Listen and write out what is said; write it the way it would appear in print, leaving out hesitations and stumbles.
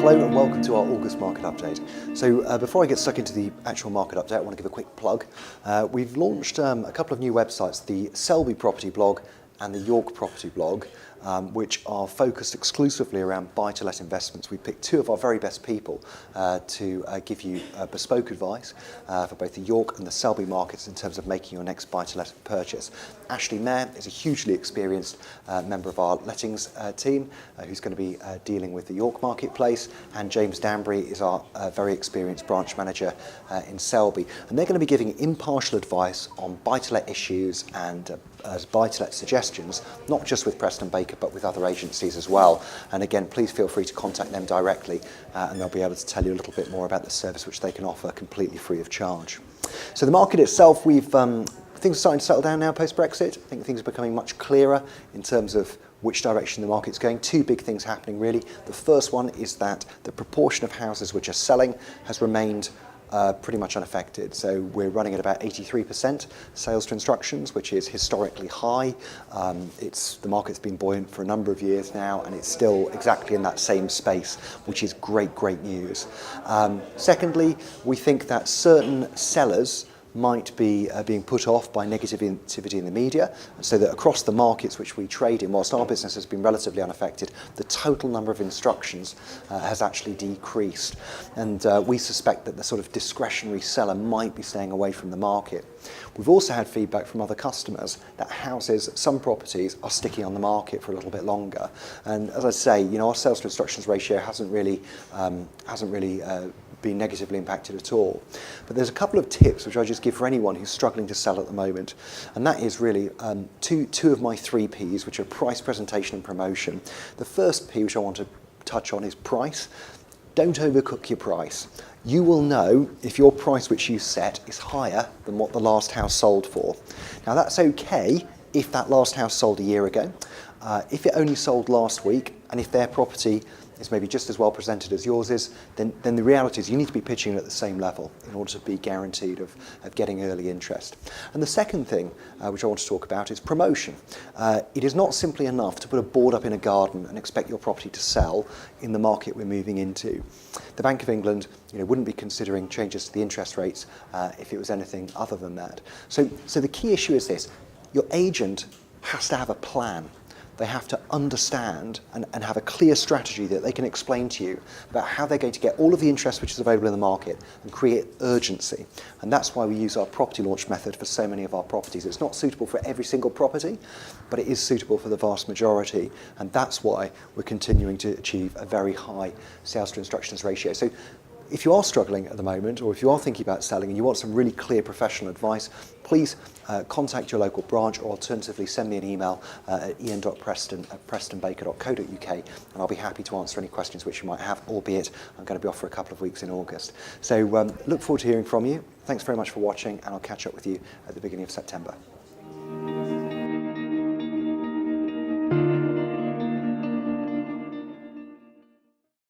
Hello and welcome to our August market update. So before I get stuck into the actual market update, I want to give a quick plug. We've launched a couple of new websites, the Selby Property blog and the York Property blog, which are focused exclusively around buy-to-let investments. We picked two of our very best people to give you bespoke advice for both the York and the Selby markets in terms of making your next buy-to-let purchase. Ashley Mayer is a hugely experienced member of our lettings team who's going to be dealing with the York marketplace, and James Danbury is our very experienced branch manager in Selby. And they're going to be giving impartial advice on buy-to-let issues and as buy-to-let suggestions, not just with Preston Baker, but with other agencies as well. And again, please feel free to contact them directly and they'll be able to tell you a little bit more about the service which they can offer completely free of charge. So the market itself, things are starting to settle down now post-Brexit. I think things are becoming much clearer in terms of which direction the market's going. Two big things happening really. The first one is that the proportion of houses which are selling has remained pretty much unaffected. So we're running at about 83% sales to instructions, which is historically high. The market's been buoyant for a number of years now, and it's still exactly in that same space, which is great news. Secondly, we think that certain sellers might be being put off by negativity in the media, so that across the markets which we trade in, whilst our business has been relatively unaffected, the total number of instructions has actually decreased. And we suspect that the sort of discretionary seller might be staying away from the market. We've also had feedback from other customers that some properties are sticking on the market for a little bit longer. And as I say, our sales to instructions ratio hasn't really been negatively impacted at all. But there's a couple of tips which I just give for anyone who's struggling to sell at the moment, and that is really two of my 3 Ps, which are price, presentation and promotion. The first P which I want to touch on is price. Don't overcook your price. You will know if your price which you set is higher than what the last house sold for. Now that's okay if that last house sold a year ago, if it only sold last week, and if their property is maybe just as well presented as yours is, then the reality is you need to be pitching it at the same level in order to be guaranteed of getting early interest. And the second thing which I want to talk about is promotion. It is not simply enough to put a board up in a garden and expect your property to sell in the market we're moving into. The Bank of England wouldn't be considering changes to the interest rates if it was anything other than that. So the key issue is this: your agent has to have a plan. They have to understand and have a clear strategy that they can explain to you about how they're going to get all of the interest which is available in the market and create urgency. And that's why we use our property launch method for so many of our properties. It's not suitable for every single property, but it is suitable for the vast majority. And that's why we're continuing to achieve a very high sales to instructions ratio. So if you are struggling at the moment, or if you are thinking about selling and you want some really clear professional advice, please contact your local branch, or alternatively send me an email at ian.preston@prestonbaker.co.uk, and I'll be happy to answer any questions which you might have, albeit I'm going to be off for a couple of weeks in August. So look forward to hearing from you. Thanks very much for watching, and I'll catch up with you at the beginning of September.